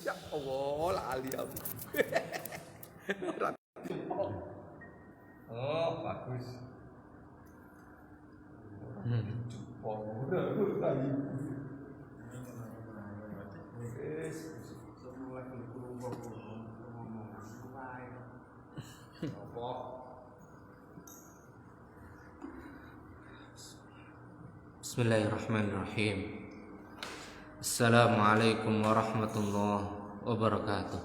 Ya Allah, lali aku. Oh, bagus. Bismillahirrahmanirrahim. Assalamualaikum warahmatullahi wabarakatuh.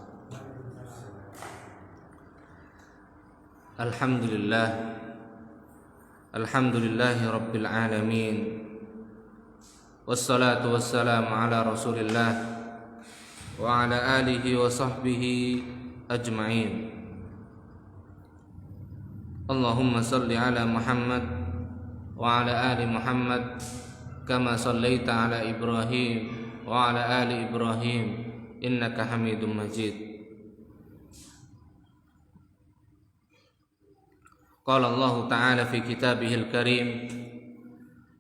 Alhamdulillahi rabbil alamin. Wassalatu wassalamu ala rasulillah wa ala alihi wa sahbihi ajma'in. Allahumma salli ala Muhammad wa ala ali Muhammad kama sallaita ala Ibrahim wa ala ali Ibrahim innaka Hamidum Majid. Qala Allah Ta'ala fi kitabihil karim,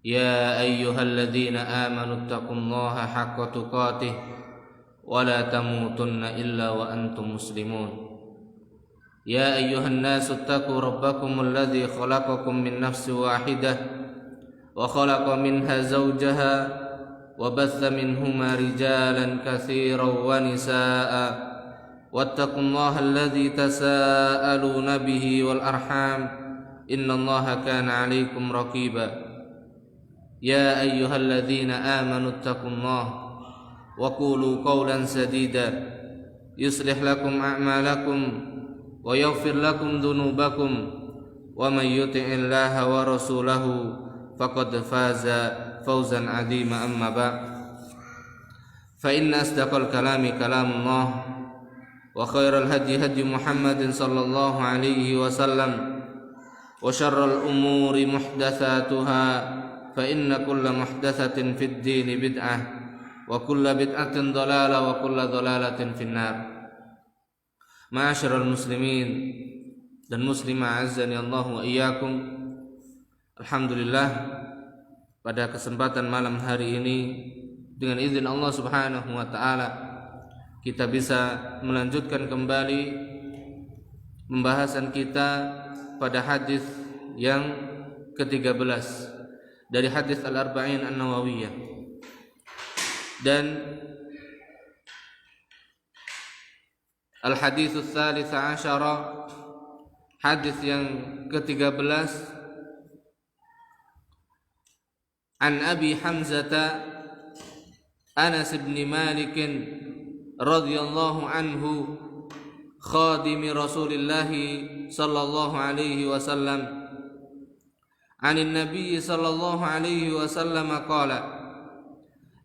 ya ayyuhalladzina amanu taqullaha haqqa tuqatih wa la tamutunna illa wa antum muslimun. Ya ayyuhan nasu taqu rabbakumul ladzi khalaqakum min nafsin wahidah wa khalaqa minha zawjaha wa batha minhuma rijalan katsiran wa nisaa'a wattaqullaha alladzi tasaaluna bihi wal arham innallaha kana 'alaikum raqiba. Ya ayyuhalladzina amanu taqullaha wa qulu qawlan sadida yuslih lakum a'malakum wa yaghfir lakum dhunubakum wa may yuti'illaha wa rasulahu faqad faza fawzan 'azima. Amma ba'd, fa inna asdaqal kalami kalamullah wa khairal hadi hadi Muhammadin sallallahu alaihi wasallam wa syarrul umuri muhdatsatuha fa inna kulla muhdatsatin fid din bid'ah wa kulla bid'atin dhalalah wa kulla dhalalatin finnar. Ma'asyiral muslimin dan muslimah azzani Allah wa iyyakum. Alhamdulillah, pada kesempatan malam hari ini dengan izin Allah Subhanahu wa taala kita bisa melanjutkan kembali pembahasan kita pada hadis yang ke-13 dari hadis Al-Arba'in An-Nawawiyah. Dan Al-Haditsus Tsalits Asyara, hadis yang ke-13, An Abi Hamzah Anas bin Malik radhiyallahu anhu khadimi Rasulillah sallallahu alaihi wasallam an Nabi sallallahu alaihi wasallam qala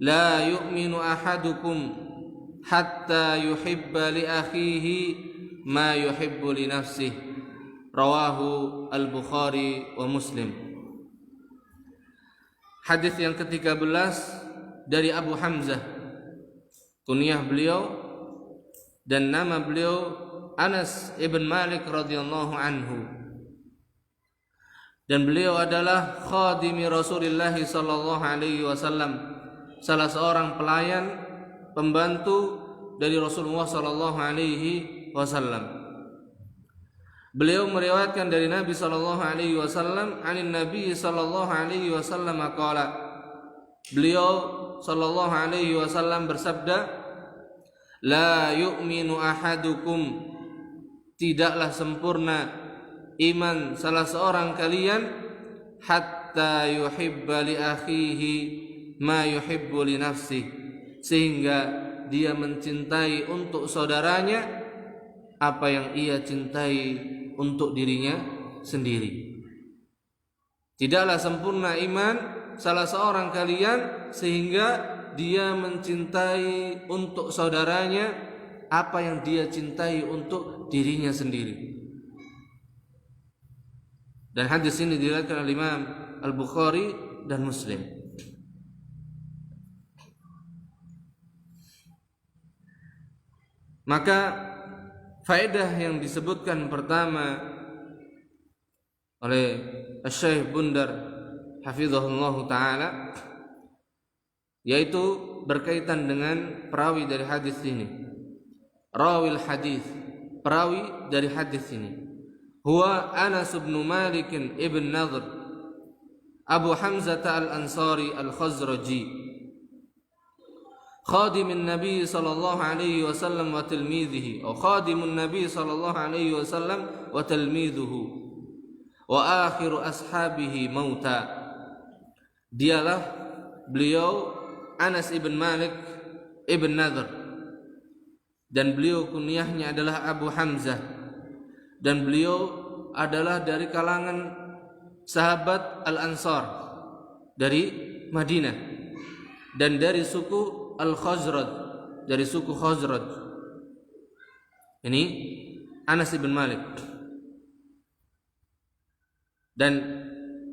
la yu'minu ahadukum hatta yuhibba li akhihi ma yuhibbu li nafsihi. Rawahu Al-Bukhari wa Muslim. Hadis yang ke-13 dari Abu Hamzah, kunyah beliau dan nama beliau Anas ibn Malik radhiyallahu anhu, dan beliau adalah khadimi Rasulullah sallallahu alaihi wasallam, salah seorang pelayan pembantu dari Rasulullah sallallahu alaihi wasallam. Beliau meriwayatkan dari Nabi sallallahu alaihi wasallam, anin Nabi sallallahu alaihi wasallam qala, beliau sallallahu alaihi wasallam bersabda, la yu'minu ahadukum, tidaklah sempurna iman salah seorang kalian, hatta yuhibba li akhihi ma yuhibbu li nafsihi, sehingga dia mencintai untuk saudaranya apa yang ia cintai untuk dirinya sendiri. Tidaklah sempurna iman salah seorang kalian sehingga dia mencintai untuk saudaranya apa yang dia cintai untuk dirinya sendiri. Dan hadis ini diriwayatkan oleh Imam Al-Bukhari dan Muslim. Maka faedah yang disebutkan pertama oleh Syekh Bundar hafizahullah taala, yaitu berkaitan dengan perawi dari hadis ini. Rawil hadis, perawi dari hadis ini. Huwa Anas bin Malik ibn Nadhr Abu Hamzah al-Ansari al-Khazraji, khadim Nabi sallallahu alaihi wasallam wa tilmidhihi, atau khadimun Nabi sallallahu alaihi wasallam wa tilmidhuhu, wa akhiru ashabihi mauta. Dialah beliau Anas ibn Malik ibn Nadhr, dan beliau kunyahnya adalah Abu Hamzah, dan beliau adalah dari kalangan sahabat Al-Ansar dari Madinah, dan dari suku Al-Khazraj, dari suku Khazraj. Ini Anas ibn Malik. Dan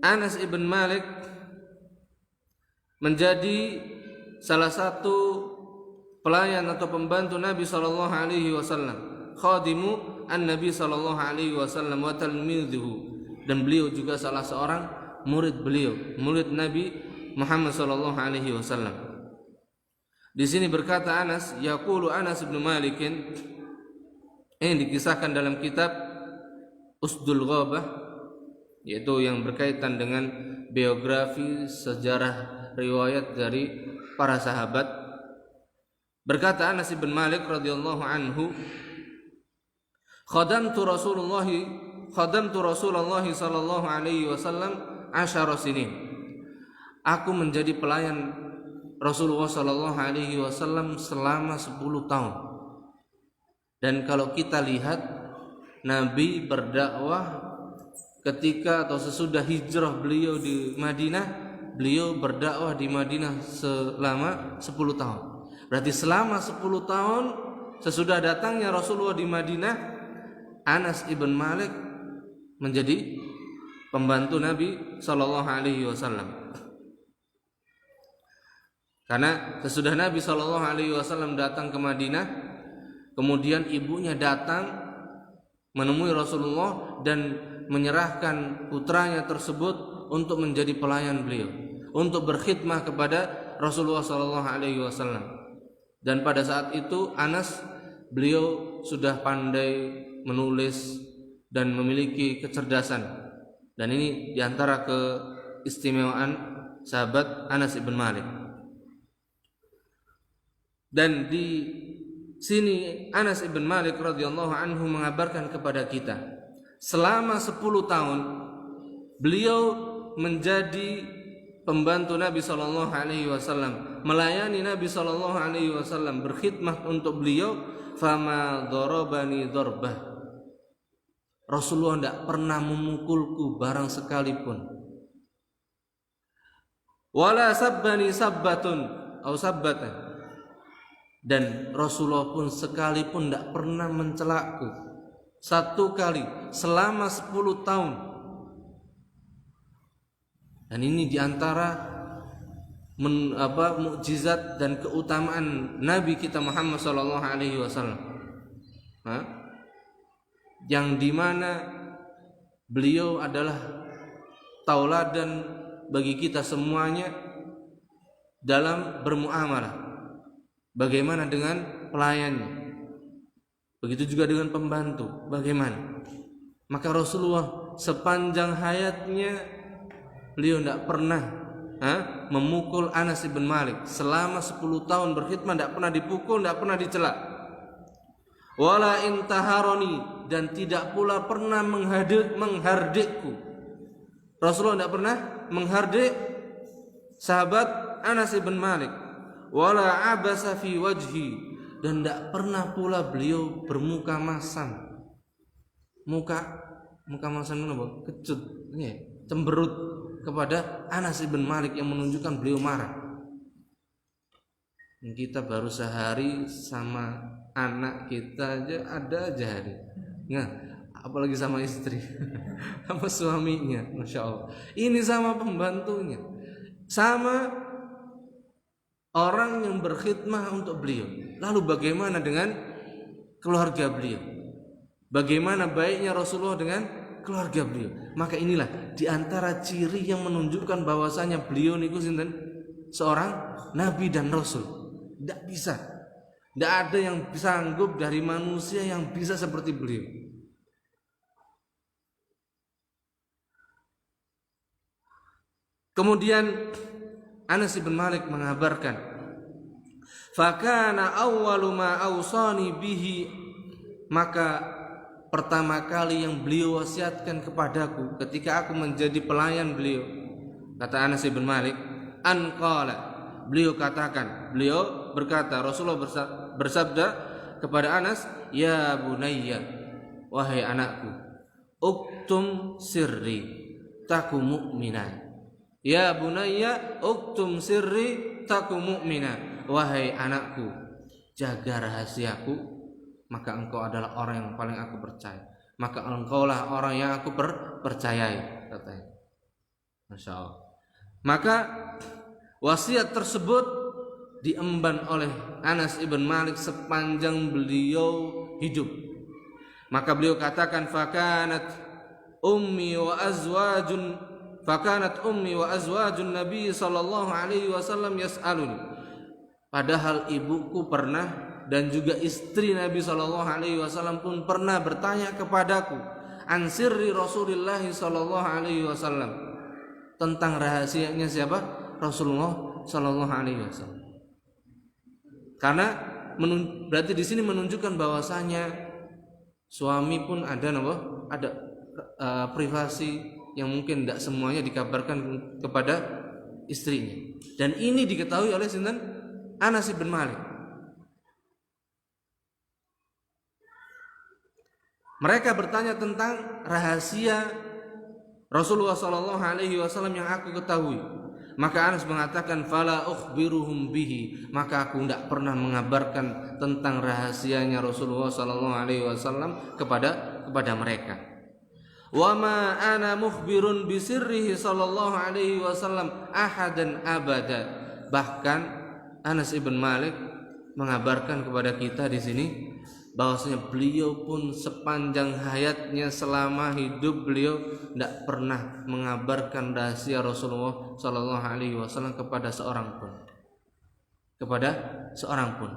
Anas ibn Malik menjadi salah satu pelayan atau pembantu Nabi sallallahu alaihi wasallam, khadimu an-Nabi sallallahu alaihi wasallam wa talmidhuhu, dan beliau juga salah seorang murid beliau, murid Nabi Muhammad sallallahu alaihi wasallam. Di sini berkata Anas, yaqulu Anas bin Malik, ini dikisahkan dalam kitab Usdul Ghabah, yaitu yang berkaitan dengan biografi, sejarah, riwayat dari para sahabat. Berkata Anas bin Malik radhiyallahu anhu, khadamtu Rasulullah sallallahu alaihi wasallam 10 sinin. Aku menjadi pelayan Rasulullah sallallahu alaihi wasallam selama 10 tahun. Dan kalau kita lihat, Nabi berdakwah ketika atau sesudah hijrah beliau di Madinah, beliau berdakwah di Madinah selama 10 tahun. Berarti selama 10 tahun sesudah datangnya Rasulullah di Madinah, Anas ibn Malik menjadi pembantu Nabi sallallahu alaihi wasallam. Karena sesudah Nabi sallallahu alaihi wasallam datang ke Madinah, kemudian ibunya datang menemui Rasulullah dan menyerahkan putranya tersebut untuk menjadi pelayan beliau, untuk berkhidmah kepada Rasulullah sallallahu alaihi wasallam. Dan pada saat itu Anas, beliau sudah pandai menulis dan memiliki kecerdasan. Dan ini diantara keistimewaan sahabat Anas ibn Malik. Dan di sini Anas ibn Malik radhiyallahu anhu mengabarkan kepada kita, selama 10 tahun beliau menjadi pembantu Nabi sallallahu alaihi wasallam, melayani Nabi sallallahu alaihi wasallam, berkhidmat untuk beliau. Fama darabani darbah, Rasulullah tidak pernah memukulku barang sekalipun. Wala sabbani sabbatun atau sabbatan, dan Rasulullah pun sekalipun tidak pernah mencelakku satu kali selama 10 tahun. Dan ini diantara mukjizat dan keutamaan Nabi kita Muhammad sallallahu alaihi wasallam, yang dimana beliau adalah tauladan bagi kita semuanya dalam bermuamalah. Bagaimana dengan pelayannya, begitu juga dengan pembantu, bagaimana. Maka Rasulullah sepanjang hayatnya beliau tidak pernah memukul Anas bin Malik. Selama 10 tahun berkhidmat tidak pernah dipukul, tidak pernah dicela. Wala intaharoni, dan tidak pula pernah menghardikku. Rasulullah tidak pernah menghardik sahabat Anas bin Malik. Wala abasa fi wajhi, dan tidak pernah pula beliau bermuka masam. Muka masam itu kecut, cemberut kepada Anas bin Malik yang menunjukkan beliau marah. Kita baru sehari sama anak kita aja ada aja hari, apalagi sama istri, sama suaminya, masya Allah. Ini sama pembantunya, sama orang yang berkhidmah untuk beliau. Lalu bagaimana dengan keluarga beliau? Bagaimana baiknya Rasulullah dengan keluarga beliau? Maka inilah diantara ciri yang menunjukkan bahwasanya beliau niku sinten, seorang nabi dan rasul. Tidak bisa. Tidak ada yang sanggup dari manusia yang bisa seperti beliau. Kemudian Anas bin Malik mengabarkan, "Fakana awwalu ma awsani bihi," maka pertama kali yang beliau wasiatkan kepadaku ketika aku menjadi pelayan beliau, kata Anas bin Malik, an qala, beliau berkata, Rasulullah bersabda kepada Anas, "Ya bunayya, wahai anakku, uktum sirri taku mu'mina." Ya bunayya, uktum sirri taku mu'mina. Wahai anakku, jaga rahasiaku, maka engkau adalah orang yang paling aku percaya. Maka engkaulah orang yang aku percayai, katanya. Masya Allah. Maka wasiat tersebut diemban oleh Anas ibn Malik sepanjang beliau hidup. Maka beliau katakan, fakanat ummi wa azwajun Nabi sallallahu alaihi wasallam yas'aluni. Padahal ibuku pernah dan juga istri Nabi sallallahu alaihi wasallam pun pernah bertanya kepadaku an sirri Rasulullah sallallahu alaihi wasallam, tentang rahasianya siapa? Rasulullah sallallahu alaihi wasallam. Karena berarti di sini menunjukkan bahwasanya suami pun ada privasi yang mungkin tidak semuanya dikabarkan kepada istrinya. Dan ini diketahui oleh sinten? Anas bin Malik. Mereka bertanya tentang rahasia Rasulullah sallallahu alaihi wasallam yang aku ketahui. Maka Anas mengatakan, fala ukhbiruhum bihi, maka aku tidak pernah mengabarkan tentang rahasianya Rasulullah sallallahu alaihi wasallam kepada mereka. Wa ma ana mukhbirun bi sirrihi sallallahu alaihi wasallam ahadan abada. Bahkan Anas ibn Malik mengabarkan kepada kita di sini bahwasanya beliau pun sepanjang hayatnya, selama hidup beliau tidak pernah mengabarkan rahasia Rasulullah sallallahu alaihi wasallam kepada seorang pun.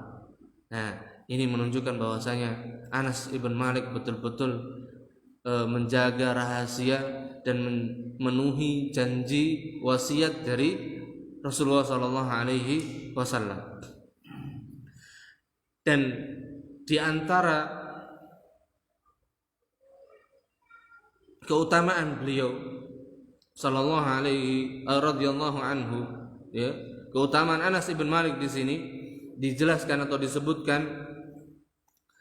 Nah, ini menunjukkan bahwasanya Anas ibn Malik betul-betul menjaga rahasia dan memenuhi janji wasiat dari Rasulullah sallallahu alaihi wasallam. Dan di antara keutamaan beliau sallallahu alaihi radhiyallahu anhu, ya, keutamaan Anas ibn Malik di sini dijelaskan atau disebutkan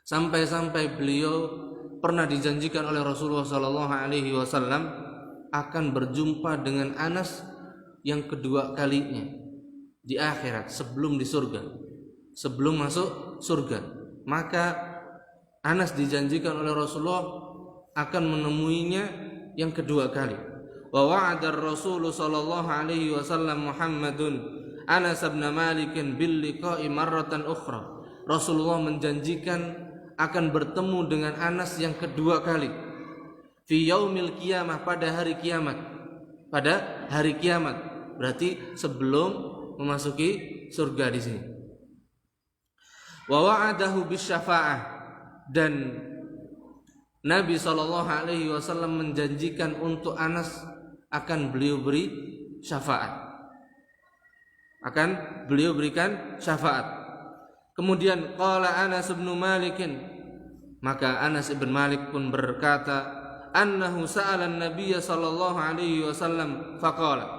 sampai-sampai beliau pernah dijanjikan oleh Rasulullah sallallahu alaihi wasallam akan berjumpa dengan Anas yang kedua kalinya di akhirat, sebelum di surga, sebelum masuk surga. Maka Anas dijanjikan oleh Rasulullah akan menemuinya yang kedua kali. Wa wa'ada ar-Rasul sallallahu alaihi wasallam Muhammadun Anas bin Malik bil liqa'i marratan ukhra. Rasulullah menjanjikan akan bertemu dengan Anas yang kedua kali fi yaumil qiyamah, pada hari kiamat. Pada hari kiamat, berarti sebelum memasuki surga di sini. Wa wa'adahu bisyafa'ah, dan Nabi sallallahu alaihi wasallam menjanjikan untuk Anas akan beliau beri syafaat. Akan beliau berikan syafaat. Kemudian qala Anas bin Malik, maka Anas bin Malik pun berkata, annahu sa'ala an-nabiy sallallahu alaihi wasallam faqala,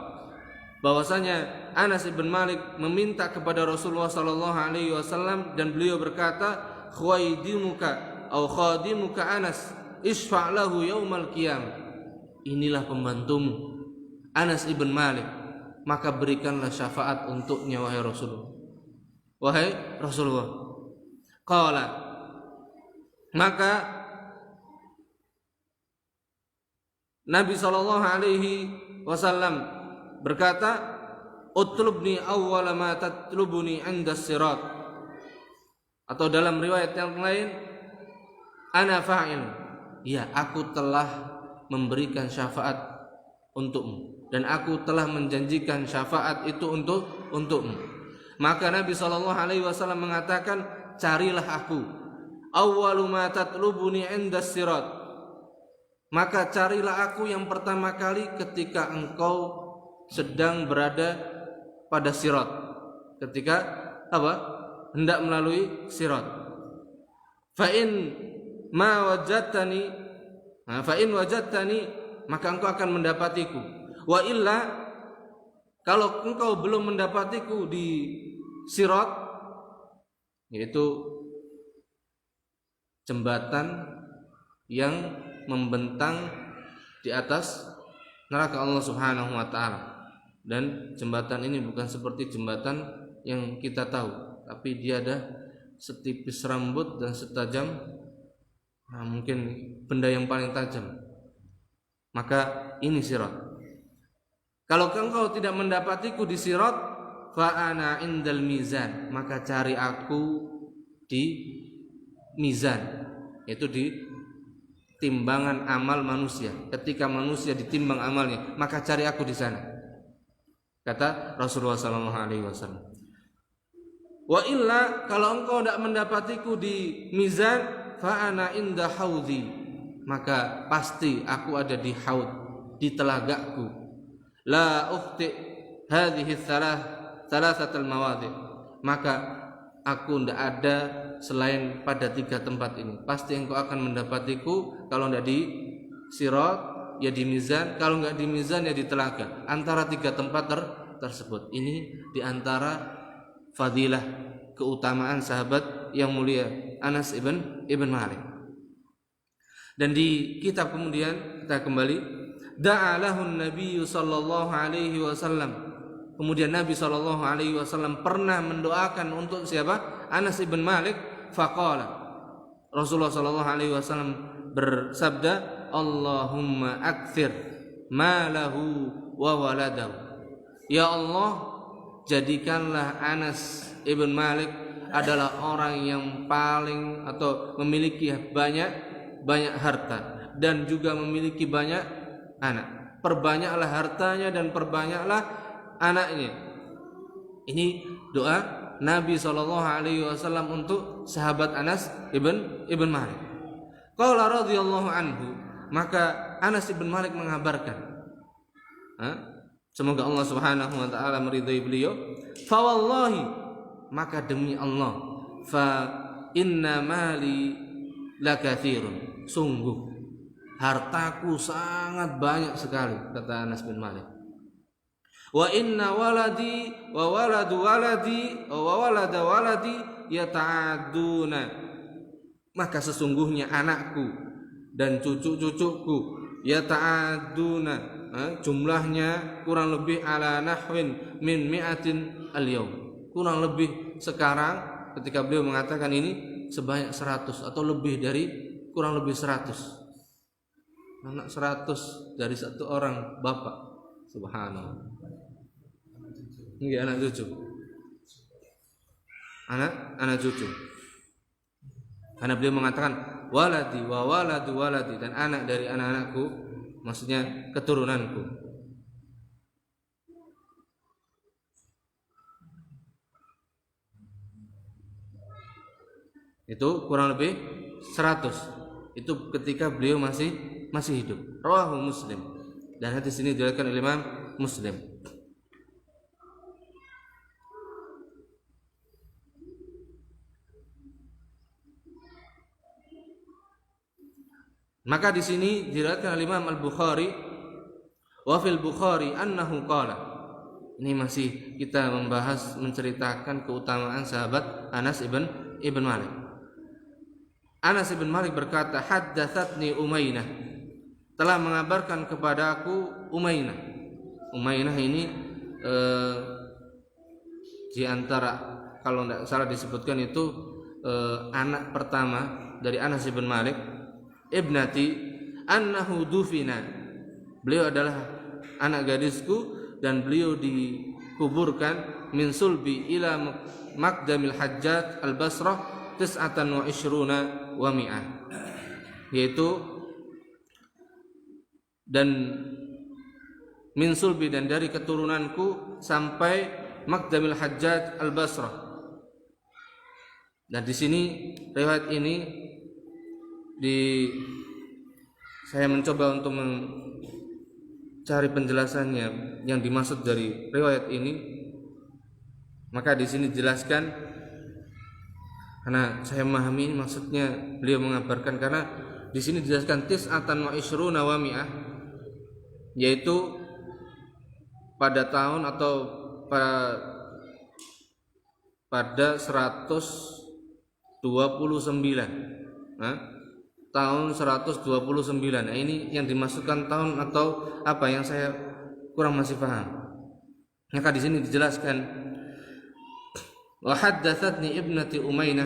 bahwasanya Anas bin Malik meminta kepada Rasulullah sallallahu alaihi wasallam dan beliau berkata, khadimuka Anas isfa' lahu yaumal qiyamah. Inilah pembantumu Anas bin Malik, maka berikanlah syafaat untuknya wahai Rasulullah. Wahai Rasulullah. Qala, maka Nabi sallallahu alaihi wasallam berkata, utlubni awwala ma tatlubuni 'inda sirat. Atau dalam riwayat yang lain, ana fa'il. Ya, aku telah memberikan syafaat untukmu dan aku telah menjanjikan syafaat itu untukmu. Maka Nabi SAW mengatakan, carilah aku. Awwalu ma tatlubuni 'inda sirat. Maka carilah aku yang pertama kali ketika engkau sedang berada pada sirat. Ketika apa? Hendak melalui sirat. Fa in wajadtani, maka engkau akan mendapatiku. Wa illa, kalau engkau belum mendapatiku di sirat, yaitu jembatan yang membentang di atas neraka Allah Subhanahu wa taala. Dan jembatan ini bukan seperti jembatan yang kita tahu, tapi dia ada setipis rambut dan setajam mungkin benda yang paling tajam. Maka ini sirat. Kalau engkau tidak mendapatiku di sirat, fa ana indal mizan, maka cari aku di mizan, yaitu di timbangan amal manusia. Ketika manusia ditimbang amalnya, maka cari aku di sana, kata Rasulullah SAW. Wa illa, kalau engkau tidak mendapatiku di mizan, fa ana inda haudhi, maka pasti aku ada di haud, di telagaku. La ukhti hadhihi thalathatul mawadhi, maka aku tidak ada selain pada 3 tempat ini. Pasti engkau akan mendapatiku. Kalau tidak di sirat, ya di mizan. Kalau enggak di mizan, ya di telaga. Antara 3 tempat tersebut. Ini di antara fadilah, keutamaan sahabat yang mulia Anas ibn Malik. Dan di kitab kemudian kita kembali, da'alahun Nabi sallallahu alaihi wasallam. Kemudian Nabi sallallahu alaihi wasallam pernah mendoakan untuk siapa? Anas ibn Malik. Faqala, Rasulullah sallallahu alaihi wasallam bersabda, Allahumma akthir malahu wa waladahu. Ya Allah, jadikanlah Anas ibn Malik adalah orang yang paling atau memiliki banyak harta dan juga memiliki banyak anak. Perbanyaklah hartanya dan perbanyaklah anaknya. Ini doa Nabi SAW untuk sahabat Anas ibn Malik. Qala radhiyallahu anhu, maka Anas ibn Malik mengabarkan, semoga Allah Subhanahu wa taala meridhai beliau, fa wallahi, maka demi Allah, fa inna mali lakatsirun, sungguh hartaku sangat banyak sekali, kata Anas bin Malik. Wa inna waladi wa waladu waladi wa walada waladi yata'aduna, maka sesungguhnya anakku dan cucu-cucuku yata'aduna, jumlahnya kurang lebih ala nahwin min mi'atin al-yawm, kurang lebih sekarang ketika beliau mengatakan ini sebanyak 100 atau lebih dari kurang lebih 100 anak, 100 dari satu orang bapak. Subhanallah. Ini anak cucu. Anak cucu. Karena beliau mengatakan waladi wa waladu waladi, dan anak dari anak-anakku, maksudnya keturunanku. Itu kurang lebih 100. Itu ketika beliau masih hidup. Rawahu Muslim. Dan hadis ini diriwayatkan oleh Imam Muslim. Maka di sini diriwayatkan oleh Imam Al-Bukhari, wa fil Bukhari annahu qala. Ini masih kita membahas, menceritakan keutamaan sahabat Anas ibn Malik. Anas ibn Malik berkata, haddatsatni Umainah, telah mengabarkan kepada aku Umainah. Umainah ini di antara, kalau tidak salah disebutkan itu anak pertama dari Anas ibn Malik, ibnati annahu dufina, beliau adalah anak gadisku dan beliau dikuburkan min sulbi ila maqdamil Hajjaj al-Basrah 29 wa mi'ah, yaitu dan min sulbi, dan dari keturunanku sampai Maqdamil Hajjaj Al-Basrah. Nah, di sini riwayat ini saya mencoba untuk mencari penjelasannya yang dimaksud dari riwayat ini. Maka di sini dijelaskan, karena saya memahami ini maksudnya beliau mengabarkan, karena di sini dijelaskan tis'atan wa ishruna wa mi'ah, yaitu pada tahun atau pada 129. Tahun 129. Nah, ini yang dimaksudkan tahun atau apa yang saya kurang masih paham. Maka di sini dijelaskan, wa haddatsatni ibnati Umaynah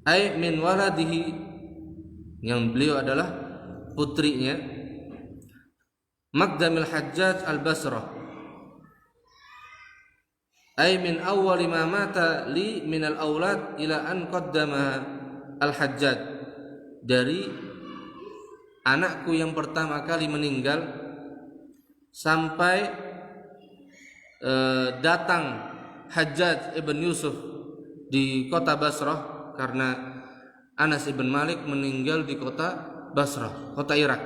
ay min waladihi, yang beliau adalah putrinya Maqdamil Hajjaj Al-Basrah, ay min awwali ma mata li min al-aulad ila an qaddama al-Hajjaj, dari anakku yang pertama kali meninggal sampai datang Hajjaj ibn Yusuf di kota Basrah, karena Anas ibn Malik meninggal di kota Basrah, kota Irak.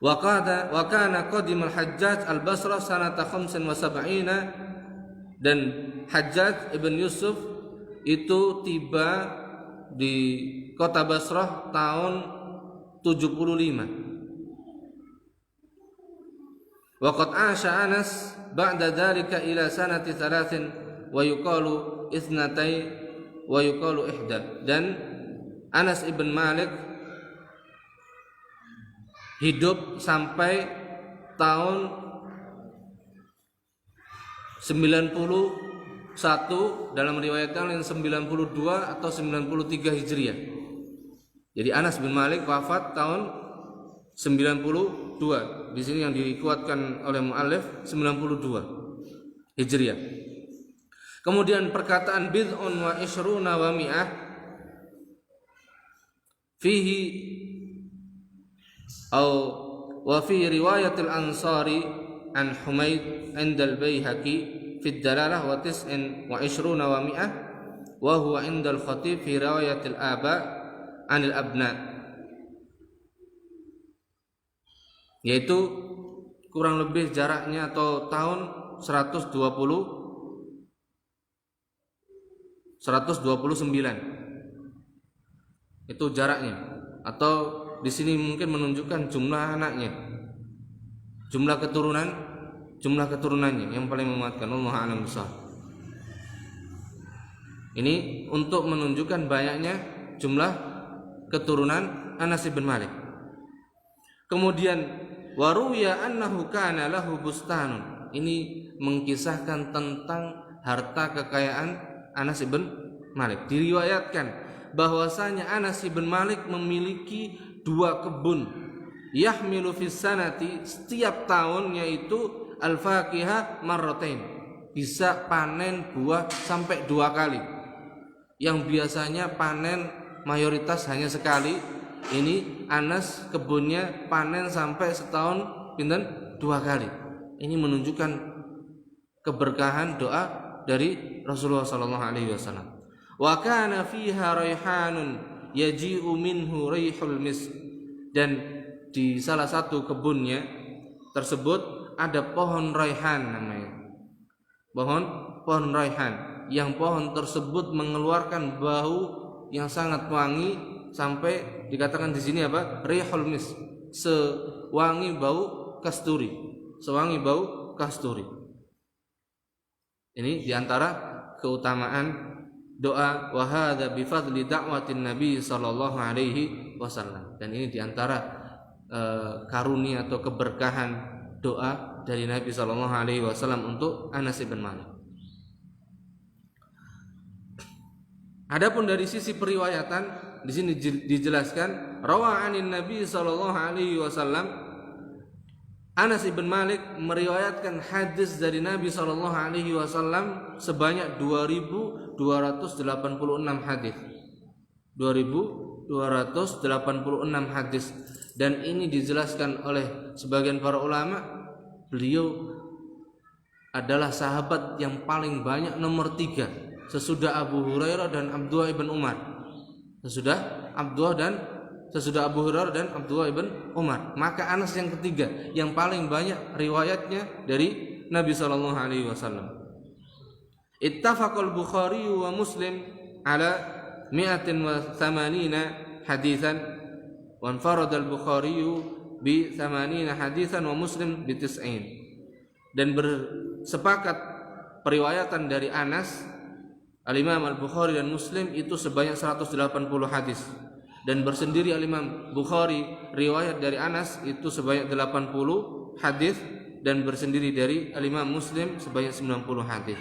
Wa kana qadimal Hajjaj Al-Basrah sanata 75, dan Hajjaj ibn Yusuf itu tiba di kota Basrah tahun 75. Wa qad 'asha Anas ba'da dzalika ila sanati 3 wa yuqalu itsnatai wa yuqalu ihda, dan Anas ibn Malik hidup sampai tahun 91, dalam riwayat yang 92 atau 93 Hijriah. Jadi Anas bin Malik wafat tahun 92. Di sini yang dikuatkan oleh muallif 92 Hijriah. Kemudian perkataan bid'un wa ishruna wa mi'ah fihi wa fi riwayatil Ansari an Humaid 'inda al-Baihaqi fi ad-dalalah wa tis'in wa ishruna wa mi'ah wa huwa 'inda al-Khatib fi riwayatil aba 'anil abna, yaitu kurang lebih jaraknya atau tahun 129. Itu jaraknya, atau di sini mungkin menunjukkan jumlah anaknya, jumlah keturunannya yang paling memuatkan. Wallahu a'lam bishawab. Ini untuk menunjukkan banyaknya jumlah keturunan Anas bin Malik. Kemudian waruya annahu kana lahu bustanun, ini mengkisahkan tentang harta kekayaan Anas bin Malik. Diriwayatkan bahwasanya Anas bin Malik memiliki 2 kebun, yahmilu fis sanati, setiap tahun, yaitu al-faqiha marratain, bisa panen buah sampai 2 kali. Yang biasanya panen mayoritas hanya sekali, ini Anas kebunnya panen sampai setahun pinten 2 kali. Ini menunjukkan keberkahan doa dari Rasulullah sallallahu alaihi wasallam. Wa kana fiha raihanun yaji'u minhu raihul misk, dan di salah satu kebunnya tersebut ada pohon raihan namanya. Pohon raihan, yang pohon tersebut mengeluarkan bau yang sangat wangi, sampai dikatakan di sini apa? Raihul misk, sewangi bau kasturi. Ini diantara keutamaan doa wa hadza bi fadli da'watin Nabi sallallahu alaihi wasallam, dan ini diantara karunia atau keberkahan doa dari Nabi sallallahu alaihi wasallam untuk Anas bin Malik. Adapun dari sisi periwayatan, di sini dijelaskan rawa'anin Nabi sallallahu alaihi wasallam, Anas bin Malik meriwayatkan hadis dari Nabi sallallahu alaihi wasallam sebanyak 2286 hadis. 2286 hadis, dan ini dijelaskan oleh sebagian para ulama, beliau adalah sahabat yang paling banyak, nomor 3 sesudah Abu Hurairah dan Abdullah ibn Umar. Sesudah Abu Hurairah dan Abdullah ibn Umar, maka Anas yang ketiga yang paling banyak riwayatnya dari Nabi sallallahu alaihi wasallam. Ittafaqal Bukhari wa Muslim ala 180 haditsan wa anfarada al-Bukhari bi 80 haditsan wa Muslim bi 90. Dan bersepakat periwayatan dari Anas, Al-Imam Al-Bukhari dan Muslim itu sebanyak 180 hadis, dan bersendiri Al-Imam Bukhari riwayat dari Anas itu sebanyak 80 hadis, dan bersendiri dari Al-Imam Muslim sebanyak 90 hadis.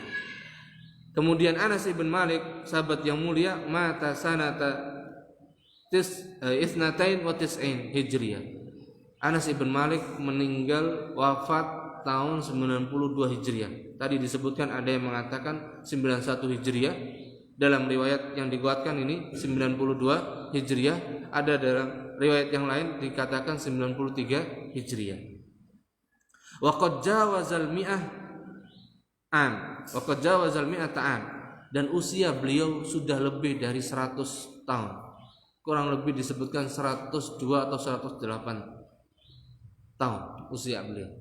Kemudian Anas ibn Malik, sahabat yang mulia, mata sanata isnatain wa tis'in hijriyah. Anas ibn Malik meninggal wafat tahun 92 Hijriah. Tadi disebutkan ada yang mengatakan 91 Hijriah. Dalam riwayat yang dikuatkan ini 92 Hijriah. Ada dalam riwayat yang lain dikatakan 93 Hijriah. Wa qad jawazal mi'ah an. Wa qad jawazal mi'ata an. Dan usia beliau sudah lebih dari 100 tahun. Kurang lebih disebutkan 102 atau 108 tahun usia beliau.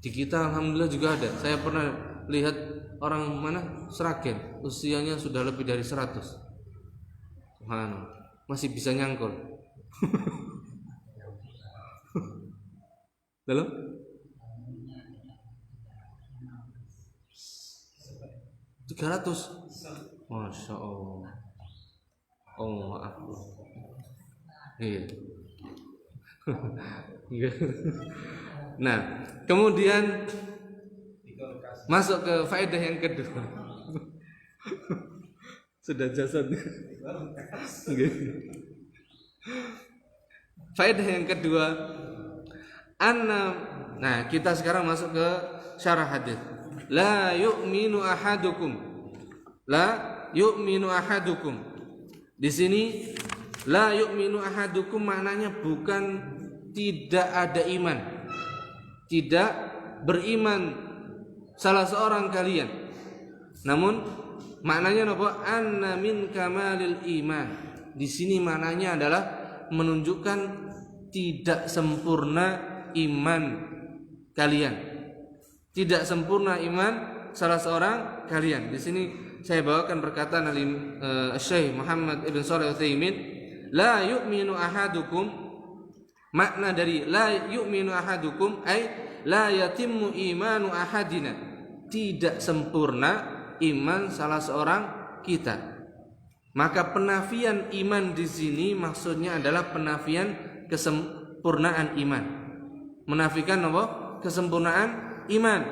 Di kita alhamdulillah juga ada. Saya pernah lihat orang mana Sragen, usianya sudah lebih dari 100. Subhanallah, masih bisa nyangkul. Lalu? $300. Masya Allah. Oh maaf. Iya. Nah, kemudian masuk ke faedah yang kedua. Sudah jasad. Faedah yang kedua, nah kita sekarang masuk ke syarah hadis. La yu'minu ahadukum. Di sini la yu'minu ahadukum maknanya bukan tidak ada iman. Tidak beriman salah seorang kalian. Namun maknanya apa? Anna min kamalil iman. Di sini maknanya adalah menunjukkan tidak sempurna iman kalian. Tidak sempurna iman salah seorang kalian. Di sini saya bawakan perkataan Syekh Muhammad ibn Shalih Al-Utsaimin, la yu'minu ahadukum. Makna dari la yu'minu ahadukum ay la yatimmu imanu ahadina. Tidak sempurna iman salah seorang kita. Maka penafian iman di sini maksudnya adalah penafian kesempurnaan iman. Menafikan apa? Kesempurnaan iman.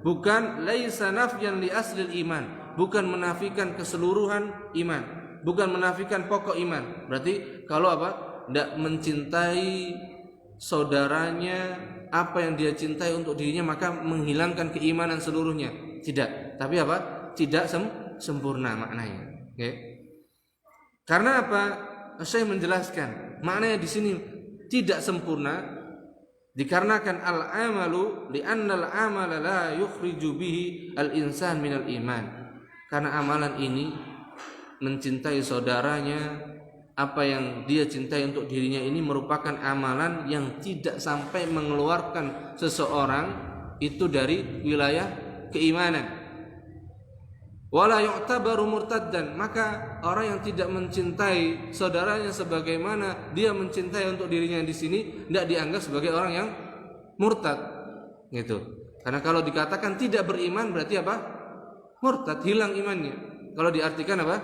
Bukan laisa nafyan li aslil iman. Bukan menafikan keseluruhan iman. Bukan menafikan pokok iman. Berarti kalau apa? Tidak mencintai saudaranya apa yang dia cintai untuk dirinya, maka menghilangkan keimanan seluruhnya. Tidak. Tapi apa? Tidak sempurna maknanya. Okay. Karena apa? Saya menjelaskan maknanya di sini tidak sempurna dikarenakan al-amalu li'anna al-amala la yukhriju bihi al-insan minal iman. Karena amalan ini mencintai saudaranya, apa yang dia cintai untuk dirinya ini merupakan amalan yang tidak sampai mengeluarkan seseorang itu dari wilayah keimanan. Wala yu'tabaru murtaddan, maka orang yang tidak mencintai saudaranya sebagaimana dia mencintai untuk dirinya di sini tidak dianggap sebagai orang yang murtad. Gitu. Karena kalau dikatakan tidak beriman berarti apa? Murtad, hilang imannya. Kalau diartikan apa?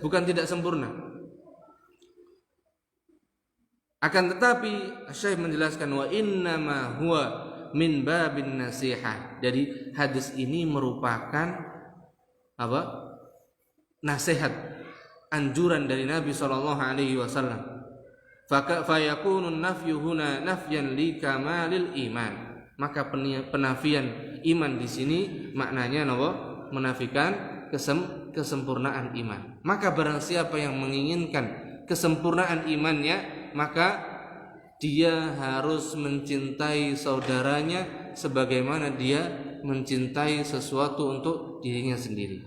Bukan tidak sempurna. Akan tetapi Syekh menjelaskan wa innama huwa min babin nasihah. Jadi hadis ini merupakan apa? Nasihat, anjuran dari Nabi SAW. Fayakunu nafyu huna nafyan li kamalil iman. Maka penafian iman di sini maknanya apa? Menafikan kesempurnaan iman. Maka barang siapa yang menginginkan kesempurnaan imannya, maka dia harus mencintai saudaranya sebagaimana dia mencintai sesuatu untuk dirinya sendiri.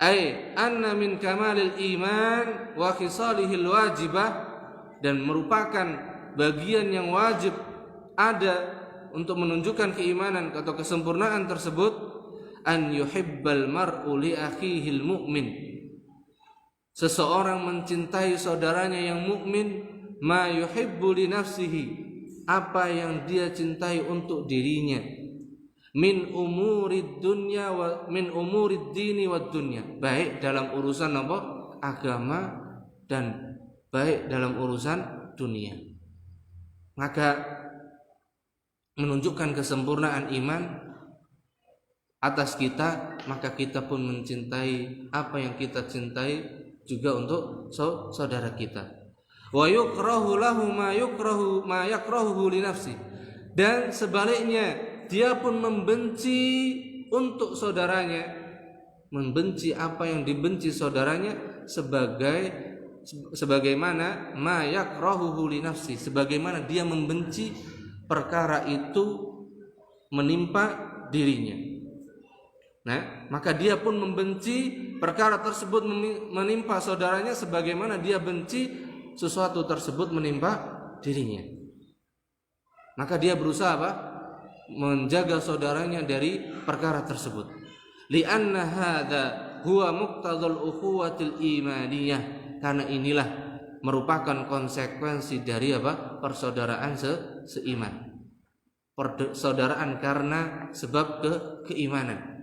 Ai anna min kamalil iman wa khisalihil wajibah, dan merupakan bagian yang wajib ada untuk menunjukkan keimanan atau kesempurnaan tersebut, an yuhibbal mar'u li akhihil mu'min, seseorang mencintai saudaranya yang mukmin, ma yuhibbu li nafsihi, apa yang dia cintai untuk dirinya, min umurid dunya wa min umurid dini wad dunya, baik dalam urusan apa? Agama dan baik dalam urusan dunia. Maka menunjukkan kesempurnaan iman atas kita, maka kita pun mencintai apa yang kita cintai juga untuk saudara kita. Wa yukrahu lahu ma yakrahu li nafsi, dan sebaliknya dia pun membenci untuk saudaranya, membenci apa yang dibenci saudaranya sebagaimana ma yakrahu li nafsi, sebagaimana dia membenci perkara itu menimpa dirinya. Nah, maka dia pun membenci perkara tersebut menimpa saudaranya sebagaimana dia benci sesuatu tersebut menimpa dirinya. Maka dia berusaha apa? Menjaga saudaranya dari perkara tersebut. Li'anna hadza huwa muqtadal ukhuwatil imaniyah, karena inilah merupakan konsekuensi dari apa? Persaudaraan seiman. Persaudaraan karena sebab keimanan.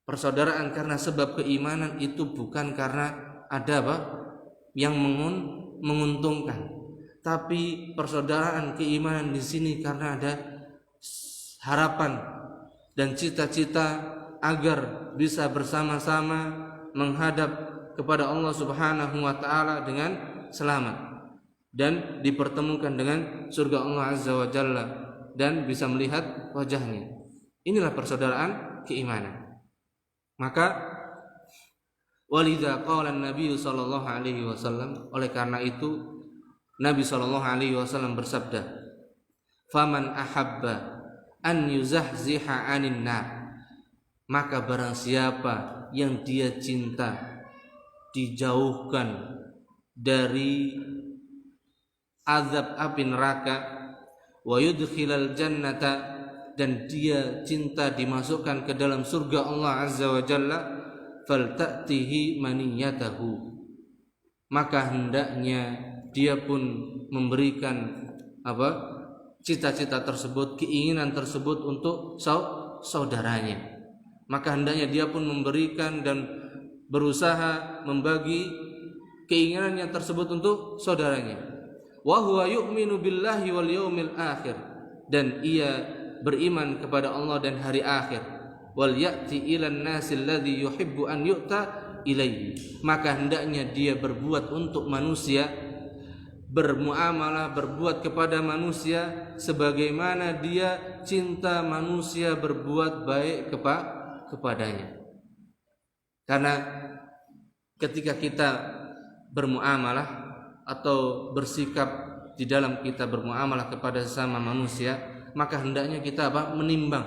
Persaudaraan karena sebab keimanan itu bukan karena ada apa? Yang menguntungkan, tapi persaudaraan keimanan di sini karena ada harapan dan cita-cita agar bisa bersama-sama menghadap kepada Allah Subhanahu wa taala dengan selamat dan dipertemukan dengan surga Allah Azza wa Jalla dan bisa melihat wajahnya. Inilah persaudaraan keimanan. Maka walidza qala an-nabiy sallallahu alaihi wasallam, oleh karena itu Nabi sallallahu alaihi wasallam bersabda, faman ahabba an yuzahziha 'anil nar, maka barang siapa yang dia cinta dijauhkan dari azab api neraka, wa yudkhilal jannata, dan dia cinta dimasukkan ke dalam surga Allah Azza wa Jalla, falta'tihi maniyatahu, maka hendaknya dia pun memberikan apa? Cita-cita tersebut, keinginan tersebut untuk saudaranya. Maka hendaknya dia pun memberikan dan berusaha membagi keinginannya tersebut untuk saudaranya. Wa huwa yu'minu billahi wal yaumil akhir, dan ia beriman kepada Allah dan hari akhir. Wal ya'ti ilan nasil ladzi yuhibbu an yu'ta ilaihi, maka hendaknya dia berbuat untuk manusia, bermuamalah, berbuat kepada manusia sebagaimana dia cinta manusia berbuat baik kepadanya. Karena ketika kita bermuamalah atau bersikap di dalam kita bermuamalah kepada sesama manusia, maka hendaknya kita apa? Menimbang,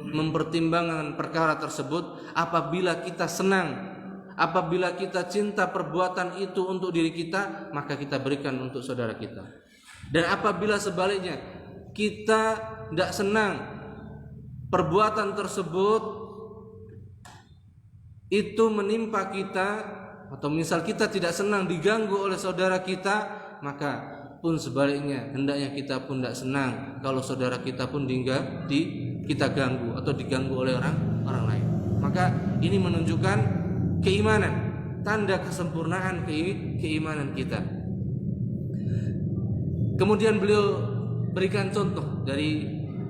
mempertimbangkan perkara tersebut. Apabila kita senang, apabila kita cinta perbuatan itu untuk diri kita, maka kita berikan untuk saudara kita. Dan apabila sebaliknya kita tidak senang perbuatan tersebut itu menimpa kita, atau misal kita tidak senang diganggu oleh saudara kita, maka pun sebaliknya hendaknya kita pun tidak senang kalau saudara kita pun kita ganggu atau diganggu oleh orang lain. Maka ini menunjukkan keimanan, tanda kesempurnaan keimanan kita. Kemudian beliau berikan contoh dari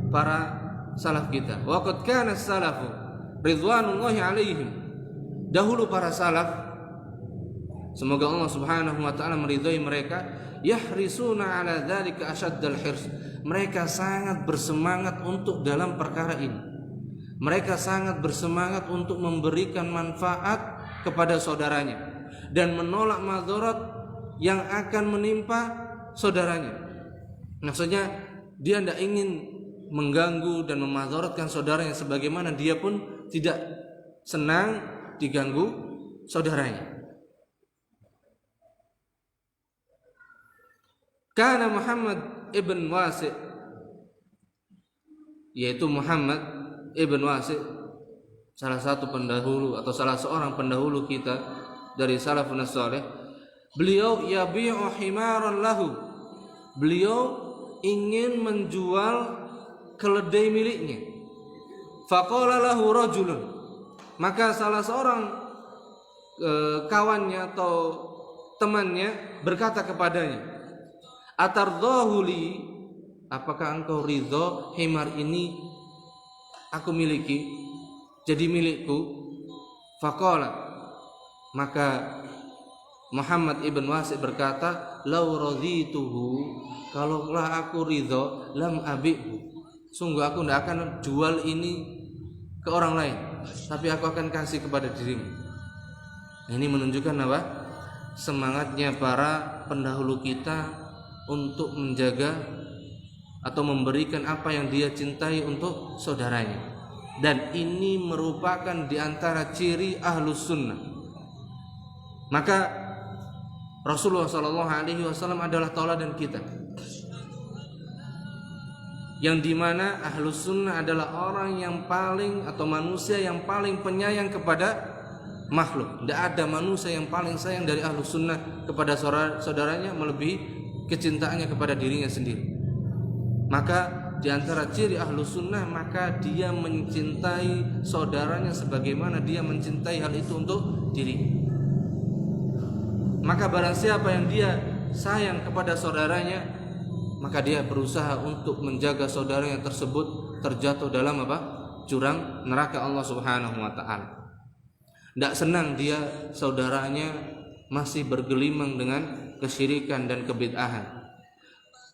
para salaf kita. Wa qad kana as-salafu ridwanullahi alaihim, dahulu para salaf, semoga Allah Subhanahu wa taala meridhai mereka, yahrisuna ala dzalika asyaddal hirs, mereka sangat bersemangat untuk dalam perkara ini. Mereka sangat bersemangat untuk memberikan manfaat kepada saudaranya dan menolak madarat yang akan menimpa saudaranya. Maksudnya dia tidak ingin mengganggu dan memadaratkan saudaranya, sebagaimana dia pun tidak senang diganggu saudaranya. Karena Muhammad ibn Wasi', yaitu Muhammad ibn Wasi', salah satu pendahulu atau salah seorang pendahulu kita dari salafun saleh, beliau yabi'u himaran lahu, beliau ingin menjual keledai miliknya. Faqala lahu rajulun, maka salah seorang kawannya atau temannya berkata kepadanya, atardahu li, apakah engkau ridho himar ini aku miliki, jadi milikku? Faqala, maka Muhammad ibn Wasi' berkata, lau radituhu, kalaulah aku ridho, lam abihu, sungguh aku tidak akan jual ini ke orang lain, tapi aku akan kasih kepada dirimu. Ini menunjukkan apa? Semangatnya para pendahulu kita untuk menjaga atau memberikan apa yang dia cintai untuk saudaranya. Dan ini merupakan diantara ciri ahlus sunnah. Maka Rasulullah SAW adalah tauladan kita, yang dimana ahlus sunnah adalah orang yang paling atau manusia yang paling penyayang kepada makhluk. Tidak ada manusia yang paling sayang dari ahlus sunnah kepada saudaranya melebihi kecintaannya kepada dirinya sendiri. Maka di antara ciri ahlus sunnah, maka dia mencintai saudaranya sebagaimana dia mencintai hal itu untuk dirinya. Maka barang siapa yang dia sayang kepada saudaranya, maka dia berusaha untuk menjaga saudaranya tersebut terjatuh dalam apa? Jurang neraka Allah Subhanahu wa taala. Tidak senang dia saudaranya masih bergelimang dengan kesyirikan dan kebid'ahan.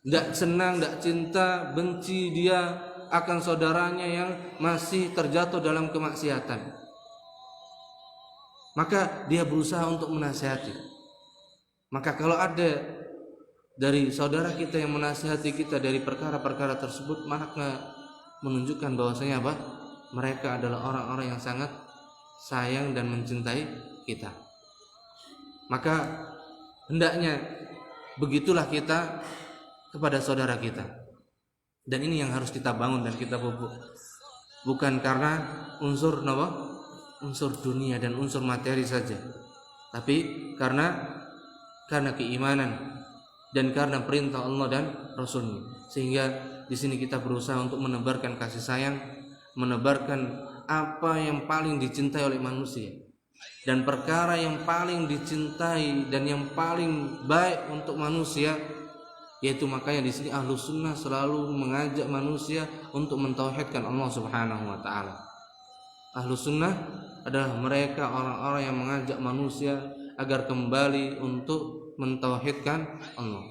Tidak senang, tidak cinta, benci dia akan saudaranya yang masih terjatuh dalam kemaksiatan. Maka dia berusaha untuk menasihati. Maka kalau ada dari saudara kita yang menasihati kita dari perkara-perkara tersebut, maka menunjukkan bahwasanya apa? Mereka adalah orang-orang yang sangat sayang dan mencintai kita. Maka hendaknya begitulah kita kepada saudara kita. Dan ini yang harus kita bangun dan kita pupuk. Bukan karena unsur dunia dan unsur materi saja, tapi karena keimanan dan karena perintah Allah dan Rasul-Nya. Sehingga di sini kita berusaha untuk menebarkan kasih sayang, menebarkan apa yang paling dicintai oleh manusia. Dan perkara yang paling dicintai dan yang paling baik untuk manusia, yaitu makanya di sini ahlus sunnah selalu mengajak manusia untuk mentauhidkan Allah Subhanahu wa taala. Ahlus sunnah adalah mereka orang-orang yang mengajak manusia agar kembali untuk mentauhidkan Allah.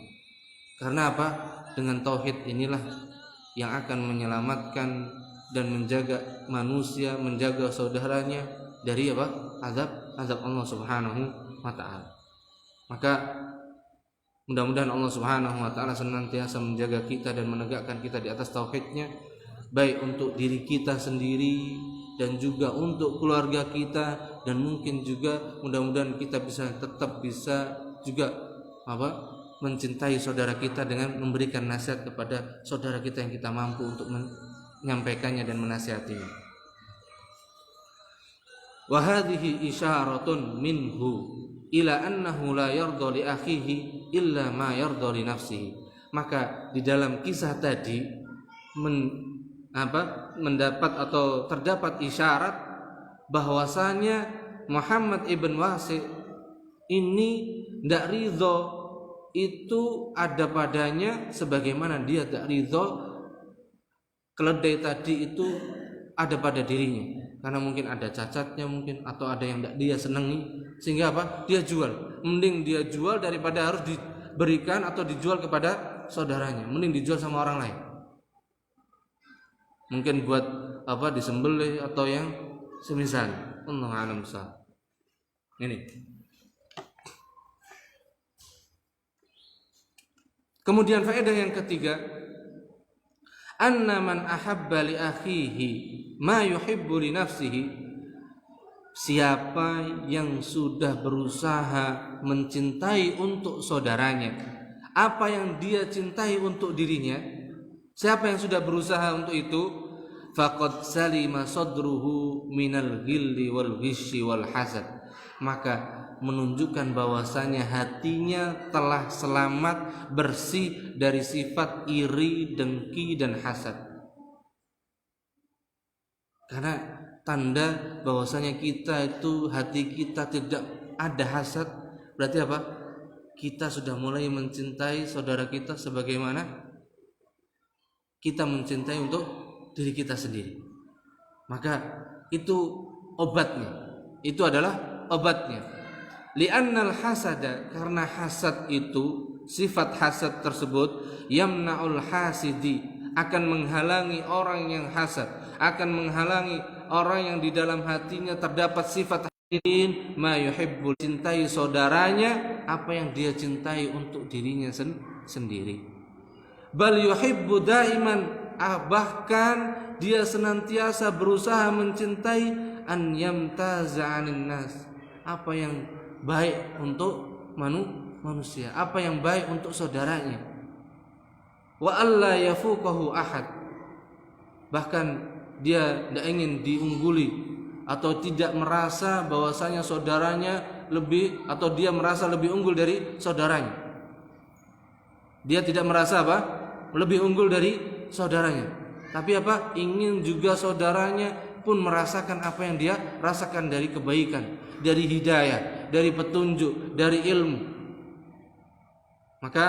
Karena apa? Dengan tauhid inilah yang akan menyelamatkan dan menjaga manusia, menjaga saudaranya dari apa? Azab Allah Subhanahu wa taala. Maka mudah-mudahan Allah Subhanahu wa taala senantiasa menjaga kita dan menegakkan kita di atas tauhidnya, baik untuk diri kita sendiri dan juga untuk keluarga kita, dan mungkin juga mudah-mudahan kita tetap bisa juga mencintai saudara kita dengan memberikan nasihat kepada saudara kita yang kita mampu untuk menyampaikannya dan menasihatinya. Wa hadhihi isyaratun minhu ila annahu la yarda li akhihi illa ma yarda li nafsihi. Maka di dalam kisah tadi mendapat atau terdapat isyarat bahwasanya Muhammad ibn Wasi' ini tidak ridho itu ada padanya sebagaimana dia tidak ridho keledai tadi itu ada pada dirinya, karena mungkin ada cacatnya mungkin atau ada yang tidak dia senangi, sehingga dia jual. Mending dia jual daripada harus diberikan atau dijual kepada saudaranya, mending dijual sama orang lain. Mungkin buat disembelih atau yang semisal. Allah a'lam bishawab. Ini. Kemudian faedah yang ketiga, anna man ahabba li akhihi ma yuhibbu li nafsihi, siapa yang sudah berusaha mencintai untuk saudaranya apa yang dia cintai untuk dirinya, siapa yang sudah berusaha untuk itu, faqad salima sadruhu minal ghilli wal ghisyi wal hasad, maka menunjukkan bahwasanya hatinya telah selamat bersih dari sifat iri, dengki dan hasad. Karena tanda bahwasanya kita itu hati kita tidak ada hasad, berarti apa? Kita sudah mulai mencintai saudara kita sebagaimana kita mencintai untuk diri kita sendiri. Maka itu obatnya. Itu adalah obatnya. Li'annal hasada, karena hasad itu, sifat hasad tersebut, yamna'ul hasidi, akan menghalangi orang yang hasad, akan menghalangi orang yang di dalam hatinya terdapat sifat hasidin, ma yuhibbul, cintai saudaranya apa yang dia cintai untuk dirinya sendiri. Bal yuhibbu daiman, bahkan dia senantiasa berusaha mencintai an yamtaza 'anil nas, apa yang baik untuk manusia, apa yang baik untuk saudaranya. Wa alla yafuqahu ahad, bahkan dia tidak ingin diungguli atau tidak merasa bahwasanya saudaranya lebih, atau dia merasa lebih unggul dari saudaranya. Dia tidak merasa apa? Lebih unggul dari saudaranya. Tapi apa? Ingin juga saudaranya pun merasakan apa yang dia rasakan dari kebaikan, dari hidayah, dari petunjuk, dari ilmu. Maka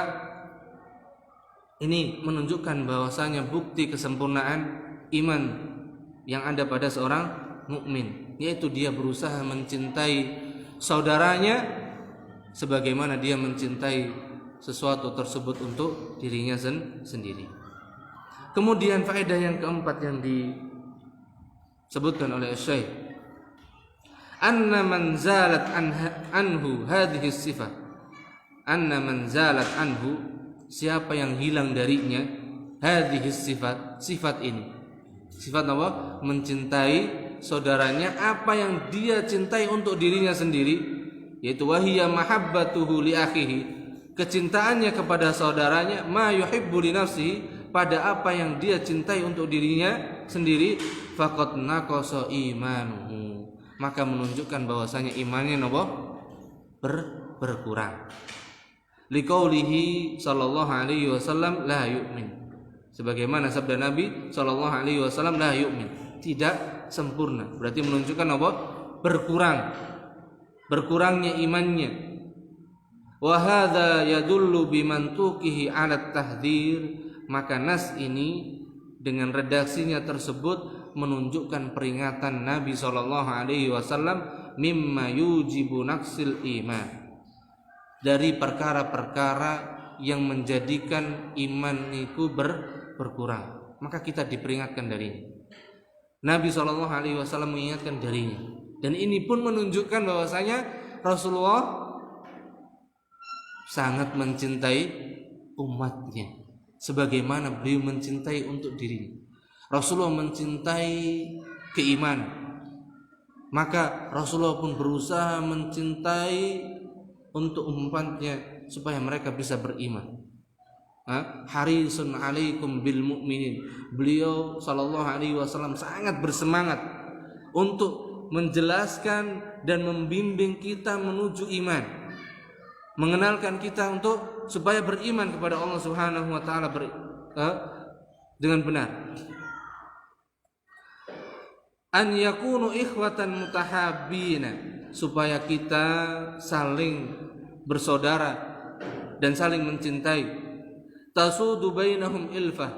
ini menunjukkan bahwasanya bukti kesempurnaan iman yang ada pada seorang mukmin, yaitu dia berusaha mencintai saudaranya sebagaimana dia mencintai sesuatu tersebut untuk dirinya sendiri. Kemudian faedah yang keempat yang disebutkan oleh Syekh, anna man zalat anhu hadhihi sifat, anna man zalat anhu, siapa yang hilang darinya hadhihi sifat, sifat ini. Sifat apa? Mencintai saudaranya apa yang dia cintai untuk dirinya sendiri, yaitu wahiyya mahabbatuhu li akhihi, kecintaannya kepada saudaranya, ma yuhibbu li nafsihi, pada apa yang dia cintai untuk dirinya sendiri, faqad naqasa imanuhu, maka menunjukkan bahwasanya imannya berkurang. Liqaulihi sallallahu alaihi wasallam la yu'min, sebagaimana sabda Nabi sallallahu alaihi wasallam, la yu'min, tidak sempurna, berarti menunjukkan apa? Berkurangnya imannya. Wa hadza yadullu bimantuqihi 'ala tahdhir, maka nas ini dengan redaksinya tersebut menunjukkan peringatan Nabi sallallahu alaihi wasallam mimma yujibu naqsil iman, dari perkara-perkara yang menjadikan iman itu berkurang. Maka kita diperingatkan darinya. Nabi sallallahu alaihi wasallam mengingatkan darinya, dan ini pun menunjukkan bahwasanya Rasulullah sangat mencintai umatnya sebagaimana beliau mencintai untuk dirinya. Rasulullah mencintai keimanan, maka Rasulullah pun berusaha mencintai untuk umatnya supaya mereka bisa beriman. Harisun alaikum bil mu'minin, beliau sallallahu alaihi wasallam sangat bersemangat untuk menjelaskan dan membimbing kita menuju iman, mengenalkan kita untuk supaya beriman kepada Allah Subhanahu wa taala dengan benar. An yakunu ikhwatan mutahabbina, supaya kita saling bersaudara dan saling mencintai. Tasudu bainahum ilfah,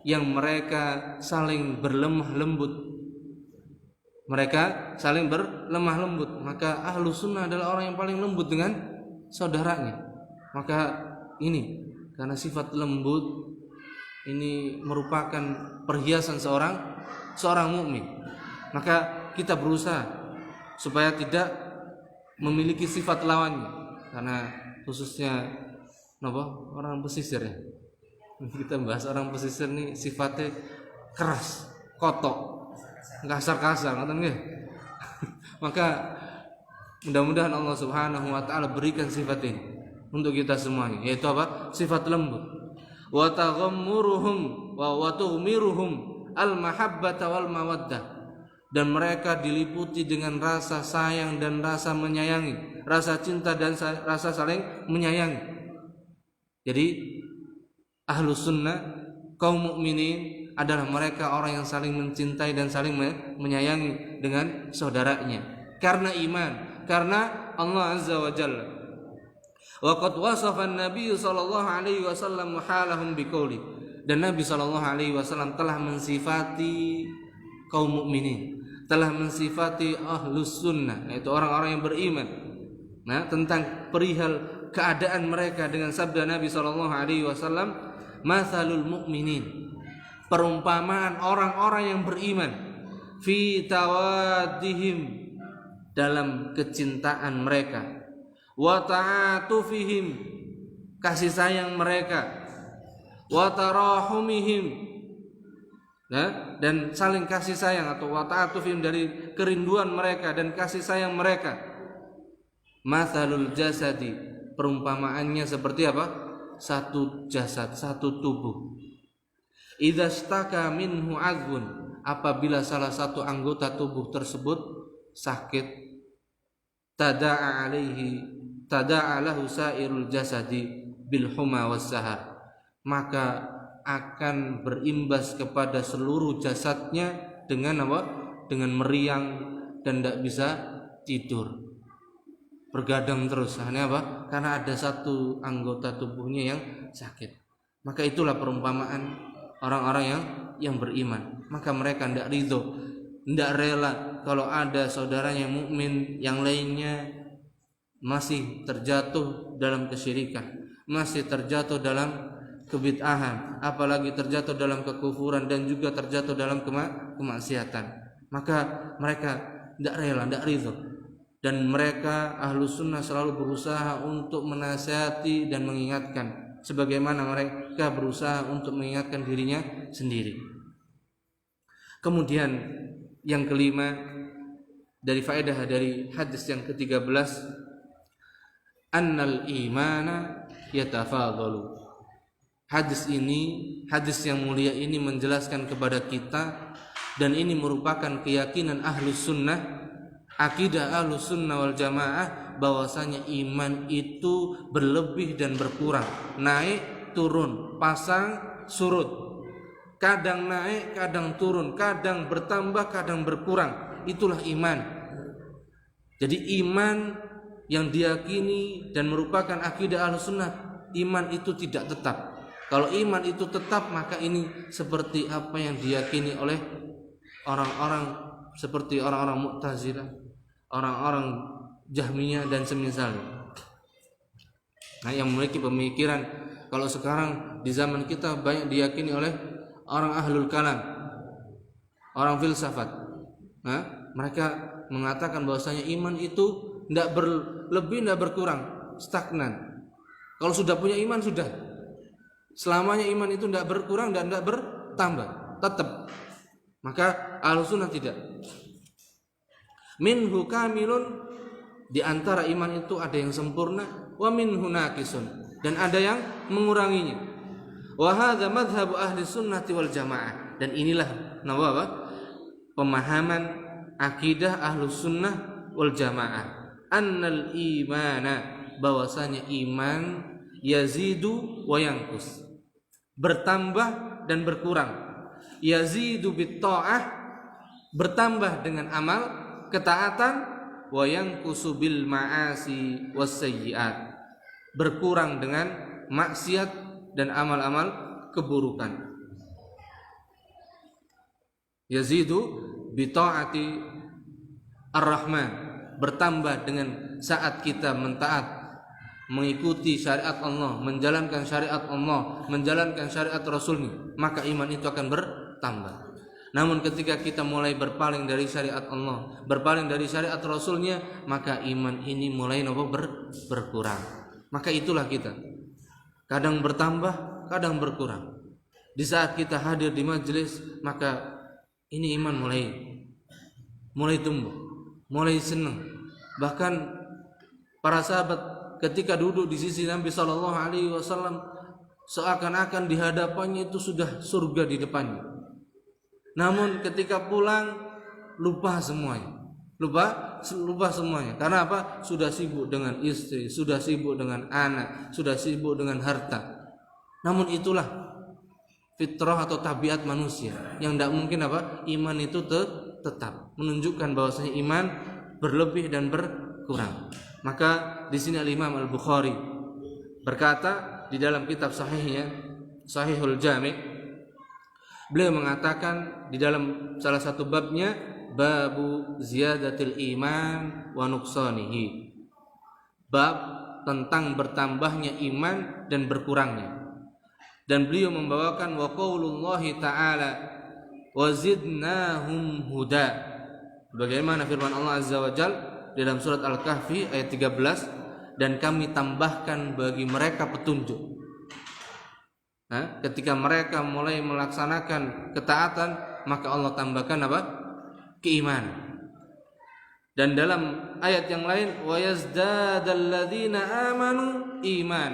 yang mereka saling berlemah lembut. Mereka saling berlemah lembut. Maka ahlu sunnah adalah orang yang paling lembut dengan saudaranya. Maka ini karena sifat lembut ini merupakan perhiasan seorang mukmin. Maka kita berusaha supaya tidak memiliki sifat lawannya, karena khususnya orang pesisir ya. Kita bahas orang pesisir nih sifatnya keras, kotok, kasar-kasar, ngoten nggih. Maka mudah-mudahan Allah Subhanahu wa taala berikan sifat ini untuk kita semuanya, yaitu apa? Sifat lembut. Wa taghammuruhum wa tughmiruhum al-mahabbata wal mawaddah. Dan mereka diliputi dengan rasa sayang dan rasa menyayangi, rasa cinta dan rasa saling menyayangi. Jadi ahlus sunnah, kaum mukminin adalah mereka orang yang saling mencintai dan saling menyayangi dengan saudaranya karena iman, karena Allah Azza wa Jalla. Wa qad wasafa an-nabiy sallallahu alaihi wasallam halahum biqouli. Dan Nabi sallallahu alaihi wasallam telah mensifati kaum mukminin, telah mensifati ahlus sunnah, yaitu orang-orang yang beriman. Nah, tentang perihal keadaan mereka dengan sabda Nabi sallallahu alaihi wasallam, mathalul mu'minin, perumpamaan orang-orang yang beriman, fi tawaddihim, dalam kecintaan mereka, wa ta'atufihim, kasih sayang mereka, wa tarahumihim, dan saling kasih sayang, atau wa ta'atufihim, dari kerinduan mereka dan kasih sayang mereka. Mathalul jasadi, perumpamaannya seperti apa? Satu jasad, satu tubuh. Idza staka minhu azbun, apabila salah satu anggota tubuh tersebut sakit, tada'a lahu sairul jasadi bil huma was sahar, maka akan berimbas kepada seluruh jasadnya dengan apa? Dengan meriang dan tidak bisa tidur, bergadang terus. Hanya apa? Karena ada satu anggota tubuhnya yang sakit. Maka itulah perumpamaan orang-orang yang beriman. Maka mereka tidak ridho, tidak rela kalau ada saudaranya mukmin yang lainnya masih terjatuh dalam kesyirikan, masih terjatuh dalam kebid'ahan, apalagi terjatuh dalam kekufuran dan juga terjatuh dalam kemaksiatan. Maka mereka tidak rela, tidak ridho. Dan mereka ahlus sunnah selalu berusaha untuk menasihati dan mengingatkan, sebagaimana mereka berusaha untuk mengingatkan dirinya sendiri. Kemudian yang kelima, dari faedah dari hadis yang ke-13, annal imana yatafadalu. Hadis yang mulia ini menjelaskan kepada kita, dan ini merupakan keyakinan ahlus sunnah, akidah ahlus sunnah wal jamaah, bahwasanya iman itu berlebih dan berkurang, naik turun, pasang surut, kadang naik kadang turun, kadang bertambah kadang berkurang. Itulah iman. Jadi iman yang diyakini dan merupakan akidah ahlus sunnah, iman itu tidak tetap. Kalau iman itu tetap, maka ini seperti apa yang diyakini oleh orang-orang seperti orang-orang Mu'tazilah, orang-orang Jahmiyah dan semisalnya. Nah, yang memiliki pemikiran, kalau sekarang di zaman kita banyak diyakini oleh orang ahlul kalam, orang filsafat. Nah, mereka mengatakan bahwasanya iman itu tidak berlebih, tidak berkurang, stagnan. Kalau sudah punya iman, sudah selamanya iman itu tidak berkurang dan tidak bertambah, tetap. Maka ahlus sunnah tidak. Minhu kamilun, di antara iman itu ada yang sempurna, wa minhu naqisun, dan ada yang menguranginya. Wa hadza madhhabu ahli sunnati wal jamaah, dan inilah pemahaman akidah ahlus sunnah wal jamaah. Annal imana, bahwasanya iman yazidu wa yanqus, bertambah dan berkurang. Yazidu bit ta'ah, bertambah dengan amal ketaatan, wa yanqusu bil ma'asi was sayyi'at, berkurang dengan maksiat dan amal-amal keburukan. Yazidu bi ta'ati ar-rahman, bertambah dengan saat kita mentaat mengikuti syariat Allah, menjalankan syariat Allah, menjalankan syariat Rasulnya, maka iman itu akan bertambah. Namun ketika kita mulai berpaling dari syariat Allah, berpaling dari syariat Rasulnya, maka iman ini mulai berkurang. Maka itulah kita, kadang bertambah, kadang berkurang. Di saat kita hadir di majelis, maka ini iman mulai tumbuh, mulai senang. Bahkan para sahabat ketika duduk di sisi Nabi Shallallahu Alaihi Wasallam, seakan-akan di hadapannya itu sudah surga di depannya. Namun ketika pulang lupa semuanya, lupa semuanya. Karena apa? Sudah sibuk dengan istri, sudah sibuk dengan anak, sudah sibuk dengan harta. Namun itulah fitrah atau tabiat manusia yang tidak mungkin iman itu tetap menunjukkan bahwasanya iman berlebih dan berkurang. Maka di sini Imam Al-Bukhari berkata di dalam kitab sahihnya, Sahihul Jami', beliau mengatakan di dalam salah satu babnya, babu ziyadatil iman wa nuqsanihi, bab tentang bertambahnya iman dan berkurangnya. Dan beliau membawakan wa qaulullahi ta'ala wa zidnahum huda, bagaimana firman Allah Azza wa Jalla dalam surat Al-Kahfi ayat 13, dan kami tambahkan bagi mereka petunjuk. Ketika mereka mulai melaksanakan ketaatan, maka Allah tambahkan keimanan. Dan dalam ayat yang lain, wa yazdadalladzina amanu iman,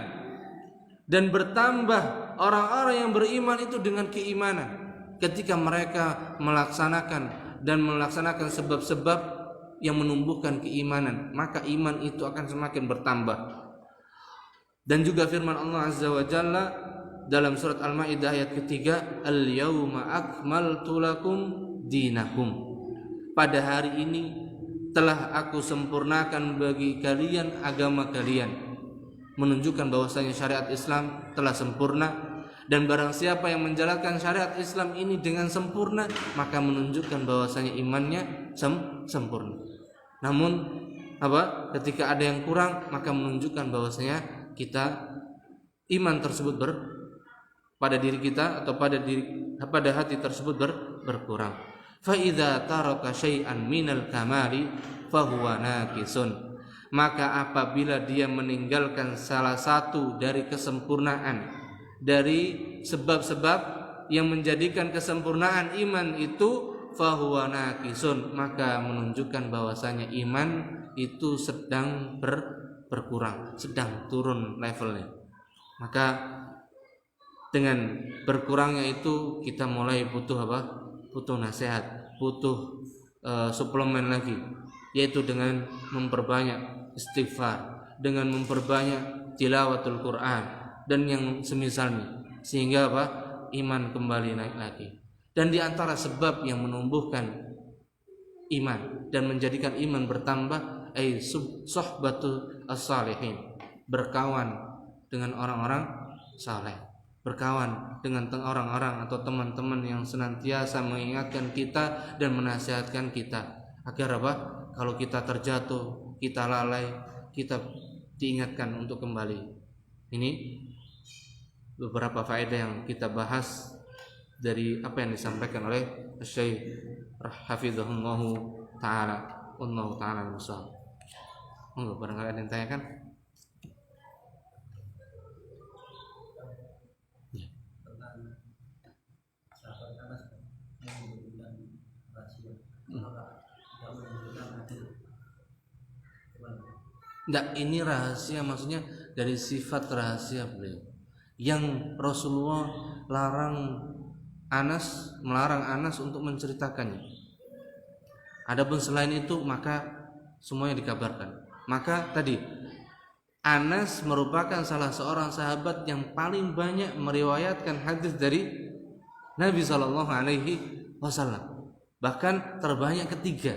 dan bertambah orang-orang yang beriman itu dengan keimanan ketika mereka melaksanakan sebab-sebab yang menumbuhkan keimanan, maka iman itu akan semakin bertambah. Dan juga firman Allah Azza wa Jalla dalam surat Al-Maidah ayat ketiga, al-yauma akmaltu lakum dinakum, pada hari ini telah aku sempurnakan bagi kalian agama kalian, menunjukkan bahwasanya syariat Islam telah sempurna. Dan barang siapa yang menjalankan syariat Islam ini dengan sempurna, maka menunjukkan bahwasanya imannya sempurna. Namun ketika ada yang kurang, maka menunjukkan bahwasanya kita iman tersebut pada diri kita atau pada hati tersebut berkurang. Fa idza taraka syai'an minal kamali fa huwa naqisun, maka apabila dia meninggalkan salah satu dari kesempurnaan, dari sebab-sebab yang menjadikan kesempurnaan iman itu, fahuwa naqisun, maka menunjukkan bahwasanya iman itu sedang berkurang, sedang turun levelnya. Maka dengan berkurangnya itu kita mulai butuh butuh nasihat, butuh suplemen lagi, yaitu dengan memperbanyak istighfar, dengan memperbanyak tilawatul Quran dan yang semisalnya, sehingga iman kembali naik lagi. Dan di antara sebab yang menumbuhkan iman dan menjadikan iman bertambah, sohbatul as-salihin, berkawan dengan orang-orang saleh, berkawan dengan orang-orang atau teman-teman yang senantiasa mengingatkan kita dan menasihatkan kita agar kalau kita terjatuh, kita lalai, kita diingatkan untuk kembali. Ini beberapa faedah yang kita bahas dari apa yang disampaikan oleh Syekh Hafizahullah Ta'ala. Wallahu ta'ala al-musawwab. Barangkali ada yang tanyakan? Enggak, ini rahasia, maksudnya dari sifat rahasia beliau yang Rasulullah melarang Anas untuk menceritakannya. Adapun selain itu maka semuanya dikabarkan. Maka tadi Anas merupakan salah seorang sahabat yang paling banyak meriwayatkan hadis dari Nabi Shallallahu Alaihi Wasallam, bahkan terbanyak ketiga.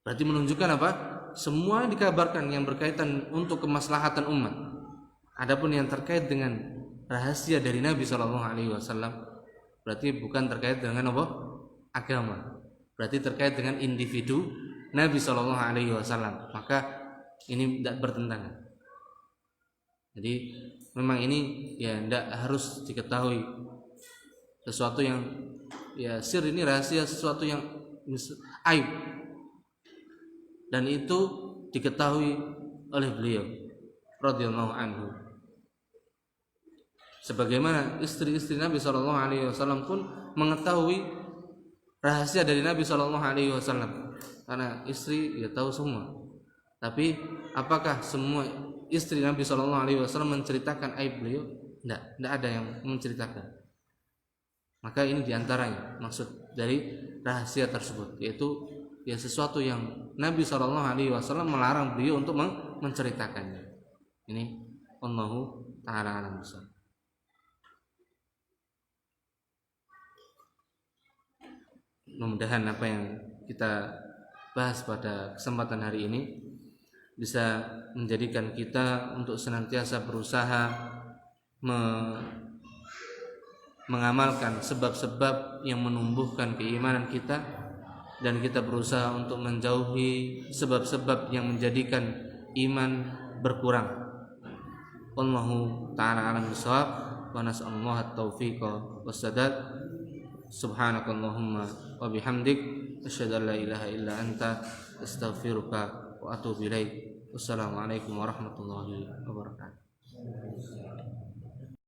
Berarti menunjukkan semua dikabarkan yang berkaitan untuk kemaslahatan umat. Adapun yang terkait dengan rahasia dari Nabi Shallallahu Alaihi Wasallam, berarti bukan terkait dengan agama, berarti terkait dengan individu Nabi Shallallahu Alaihi Wasallam. Maka ini tidak bertentangan. Jadi memang ini ya tidak harus diketahui, sesuatu yang ya sir ini rahasia, sesuatu yang aib, dan itu diketahui oleh beliau radhiyallahu anhu. Sebagaimana istri-istri Nabi Shallallahu Alaihi Wasallam pun mengetahui rahasia dari Nabi Shallallahu Alaihi Wasallam, karena istri ya tahu semua. Tapi apakah semua istri Nabi Shallallahu Alaihi Wasallam menceritakan aib beliau? Tidak ada yang menceritakan. Maka ini diantaranya maksud dari rahasia tersebut, yaitu ya sesuatu yang Nabi Shallallahu Alaihi Wasallam melarang beliau untuk menceritakannya. Ini Allahu Taala alam bisawab. Mudah-mudahan apa yang kita bahas pada kesempatan hari ini bisa menjadikan kita untuk senantiasa berusaha mengamalkan sebab-sebab yang menumbuhkan keimanan kita, dan kita berusaha untuk menjauhi sebab-sebab yang menjadikan iman berkurang. Wallahu ta'ala a'lam bishawab, wa nas'alullaha at-taufiqa was-sadad. Subhanakallahumma wa bihamdik, asyhadu an la ilaha illa anta, astaghfiruka wa atubu ilaik. Wassalamualaikum warahmatullahi wabarakatuh.